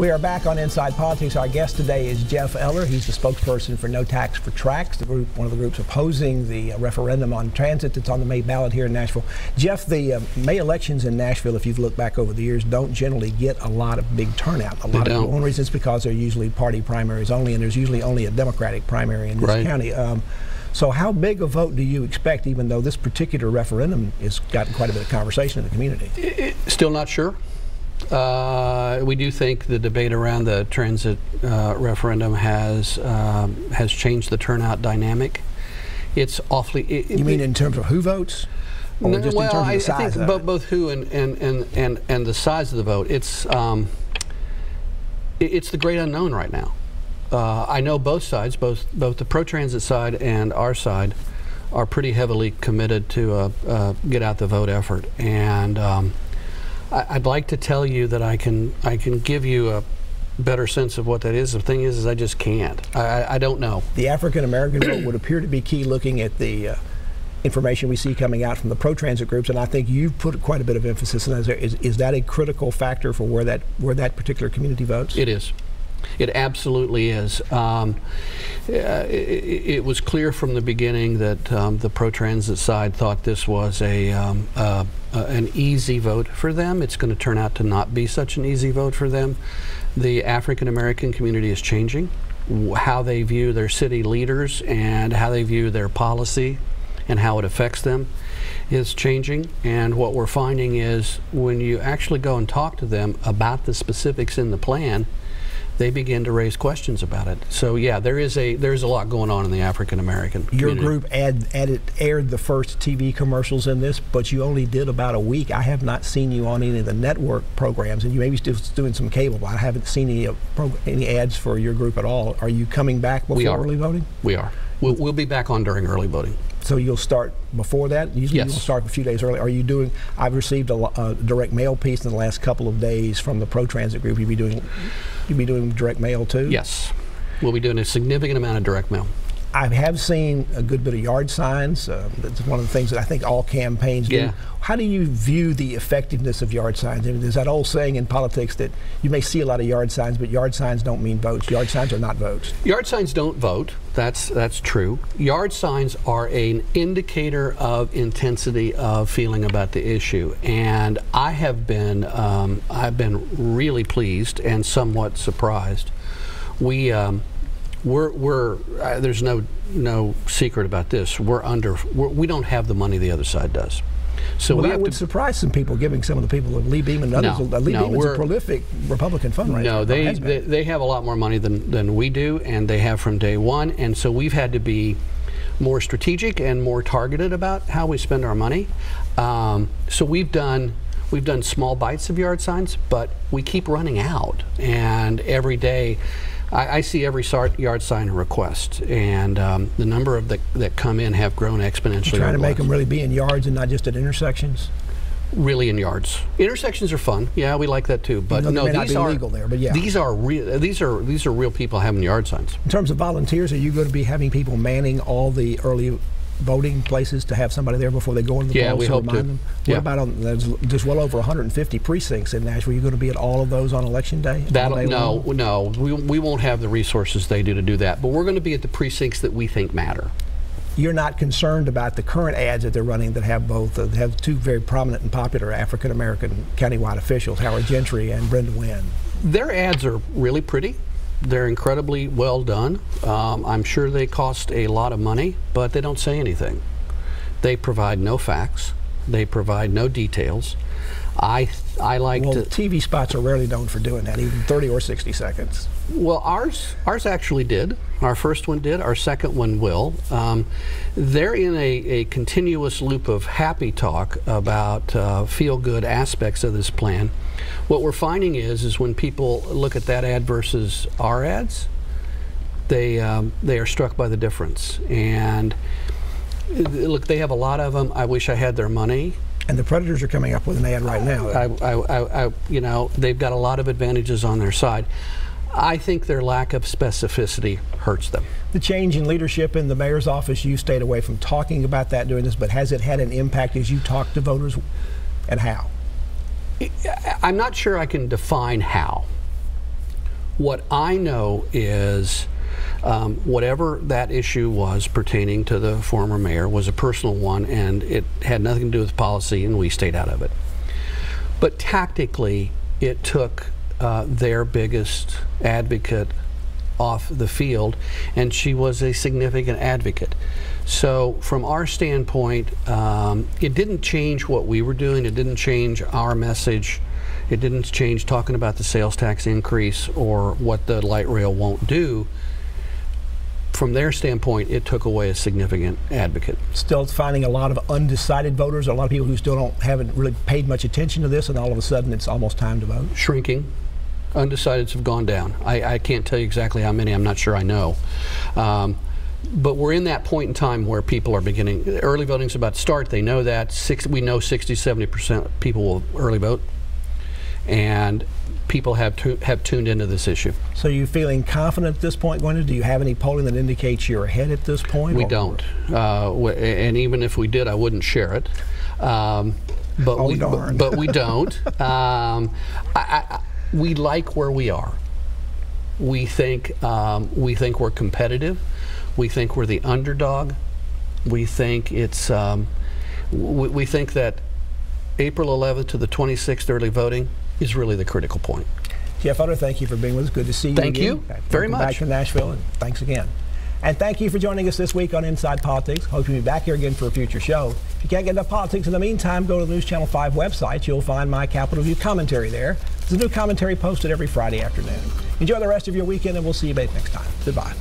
We are back on Inside Politics. Our guest today is Jeff Eller. He's the spokesperson for No Tax for Tracks, the group, one of the groups opposing the referendum on transit that's on the May ballot here in Nashville. Jeff, the May elections in Nashville, if you've looked back over the years, don't generally get a lot of big turnout. One reason is because they're usually party primaries only, and there's usually only a Democratic primary in this county. So how big a vote do you expect, even though this particular referendum has gotten quite a bit of conversation in the community? Still not sure. We do think the debate around the transit referendum has changed the turnout dynamic. It's awfully. You mean in terms of who votes? Or just in terms of the size I think both who and the size of the vote. It's the great unknown right now. I know both sides, both the pro-transit side and our side, are pretty heavily committed to get out the vote effort, and I'd like to tell you that I can give you a better sense of what that is. The thing is I just can't. I don't know. The African American vote would appear to be key, looking at the information we see coming out from the pro-transit groups, and I think you've put quite a bit of emphasis on that. Is that a critical factor for where that particular community votes? It is. It absolutely is. It was clear from the beginning that the pro-transit side thought this was an easy vote for them. It's going to turn out to not be such an easy vote for them. The African American community is changing. How they view their city leaders and how they view their policy and how it affects them is changing. And what we're finding is when you actually go and talk to them about the specifics in the plan, they begin to raise questions about it. So yeah, there's a lot going on in the African American community. Your group aired the first TV commercials in this, but you only did about a week. I have not seen you on any of the network programs, and you may be still doing some cable, but I haven't seen any ads for your group at all. Are you coming back before early voting? We are. We'll be back on during early voting. So you'll start before that? Usually you'll start a few days early. Are you doing, I've received a direct mail piece in the last couple of days from the pro-transit group. You'll be doing direct mail too? Yes. We'll be doing a significant amount of direct mail. I have seen a good bit of yard signs. That's one of the things that I think all campaigns do. Yeah. How do you view the effectiveness of yard signs? I mean, there's that old saying in politics that you may see a lot of yard signs, but yard signs don't mean votes. Yard signs are not votes. Yard signs don't vote. That's true. Yard signs are an indicator of intensity of feeling about the issue, and I've been really pleased and somewhat surprised. There's no secret about this. We don't have the money the other side does. So that would surprise some people, giving some of the people of Lee Beeman and others. Lee Beeman's a prolific Republican fundraiser. No, they have a lot more money than we do, and they have from day one. And so we've had to be more strategic and more targeted about how we spend our money. So we've done small bites of yard signs, but we keep running out, and every day I see every yard sign request, and the number of that come in have grown exponentially. You're trying to make them really be in yards and not just at intersections? Really in yards. Intersections are fun. Yeah, we like that too. But no, these are legal there. But yeah, these are real people having yard signs. In terms of volunteers, are you going to be having people manning all the early voting places to have somebody there before they go into the polls? Yeah, we hope to. Them? What about there's well over 150 precincts in Nashville. Are you going to be at all of those on election day? No, we won't have the resources they do to do that. But we're going to be at the precincts that we think matter. You're not concerned about the current ads that they're running that have both have two very prominent and popular African American countywide officials, Howard Gentry and Brenda Wynn? Their ads are really pretty. They're incredibly well done. I'm sure they cost a lot of money, but they don't say anything. They provide no facts. They provide no details. I like to. TV spots are rarely known for doing that, even 30 or 60 seconds. Well, ours actually did. Our first one did. Our second one will. They're in a continuous loop of happy talk about feel-good aspects of this plan. What we're finding is when people look at that ad versus our ads, they are struck by the difference. And look, they have a lot of them. I wish I had their money. And the Predators are coming up with an ad right now. You know, they've got a lot of advantages on their side. I think their lack of specificity hurts them. The change in leadership in the mayor's office, you stayed away from talking about that during this, but has it had an impact as you talk to voters, and how? I'm not sure I can define how. What I know is whatever that issue was pertaining to the former mayor was a personal one, and it had nothing to do with policy, and we stayed out of it. But tactically, it took their biggest advocate off the field, and she was a significant advocate. So from our standpoint, it didn't change what we were doing. It didn't change our message. It didn't change talking about the sales tax increase or what the light rail won't do. From their standpoint, it took away a significant advocate. Still finding a lot of undecided voters, a lot of people who haven't really paid much attention to this, and all of a sudden it's almost time to vote. Shrinking. Undecideds have gone down. I can't tell you exactly how many. I'm not sure I know. But we're in that point in time where people are beginning. Early voting's about to start. They know that. We know 60–70% people will early vote, and people have tuned into this issue. So you're feeling confident at this point, Gwenda? Do you have any polling that indicates you're ahead at this point? We don't. And even if we did, I wouldn't share it. But we don't. We like where we are. We think we're competitive. We think we're the underdog. We think it's. We think that April 11th to the 26th early voting is really the critical point. Jeff Eller, thank you for being with us. Good to see you. Thank you very much. Back to Nashville, and thanks again. And thank you for joining us this week on Inside Politics. Hope you'll be back here again for a future show. If you can't get enough politics in the meantime, go to the News Channel 5 website. You'll find my Capitol View commentary there. There's a new commentary posted every Friday afternoon. Enjoy the rest of your weekend, and we'll see you both next time. Goodbye.